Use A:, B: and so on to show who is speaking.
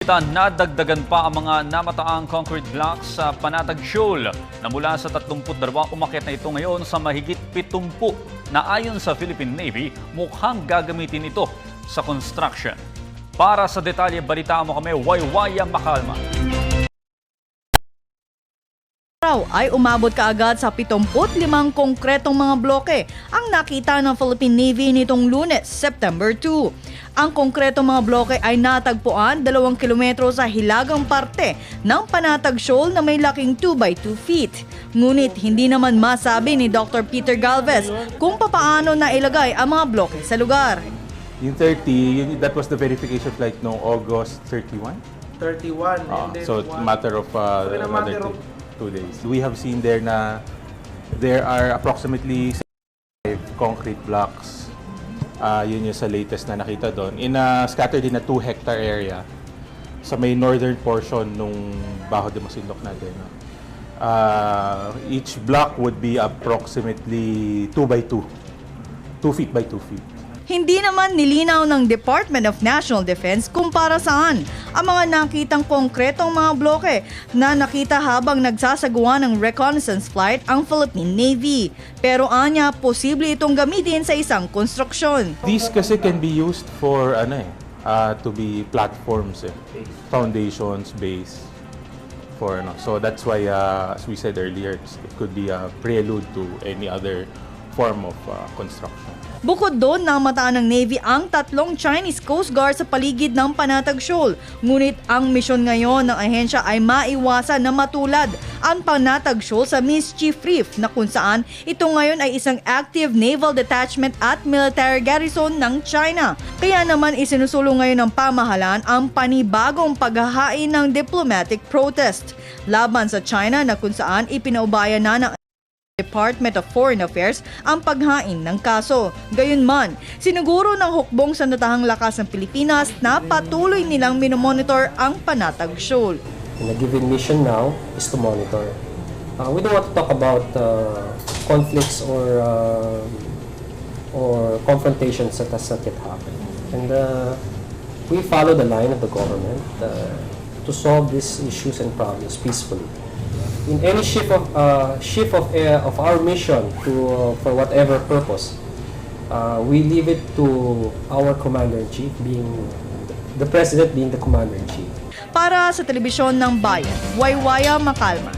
A: Nadagdagan pa ang mga namataang concrete blocks sa Panatag Shoal na mula sa 32 umakyat na ito ngayon sa mahigit 70 na ayon sa Philippine Navy mukhang gagamitin ito sa construction. Para sa detalye, balita mo kami, Waywaya Makalma.
B: Ay umabot kaagad sa 75 konkretong mga bloke ang nakita ng Philippine Navy nitong Lunes, September 2. Ang konkretong mga bloke ay natagpuan 2 kilometro sa hilagang parte ng Panatag Shoal na may laking 2x2 feet. Ngunit hindi naman masabi ni Dr. Peter Galvez kung papaano na ilagay ang mga bloke sa lugar.
C: Yung 30, that was the verification flight no August 31?
D: 31. And then
C: So matter of another 2 days. We have seen there na there are approximately 5 concrete blocks. Yun yung sa latest na nakita doon. Scattered in a 2-hectare area sa may northern portion nung Baho de Masinloc natin. Each block would be approximately 2x2. 2 feet by 2 feet.
B: Hindi naman nilinaw ng Department of National Defense kung para saan ang mga nakitang konkretong mga bloke na nakita habang nagsasagawa ng reconnaissance flight ang Philippine Navy. Pero anya, posible itong gamitin sa isang konstruksyon.
C: These kasi can be used for to be platforms, foundations, base. So that's why, as we said earlier, it could be a prelude to any other form of construction.
B: Bukod doon, namataan ng Navy ang 3 Chinese Coast Guard sa paligid ng Panatag Shoal. Ngunit ang misyon ngayon ng ahensya ay maiwasan na matulad ang Panatag Shoal sa Mischief Reef na kung saan ito ngayon ay isang active naval detachment at military garrison ng China. Kaya naman isinusulong ngayon ng pamahalaan ang panibagong paghahain ng diplomatic protest laban sa China na kung saan ipinaubaya na ng Department of Foreign Affairs ang paghain ng kaso. Gayunman, siniguro ng hukbong sandatahang lakas ng Pilipinas na patuloy nilang minomonitor ang Panatag Shoal.
E: And the given mission now is to monitor. We don't want to talk about conflicts or confrontations that has not yet happened. And we follow the line of the government to solve these issues and problems peacefully. In any shift of our mission for whatever purpose, we leave it to our commander-in-chief, being the president being the commander-in-chief.
B: Para sa telebisyon ng Bayan, Waywaya Makalma.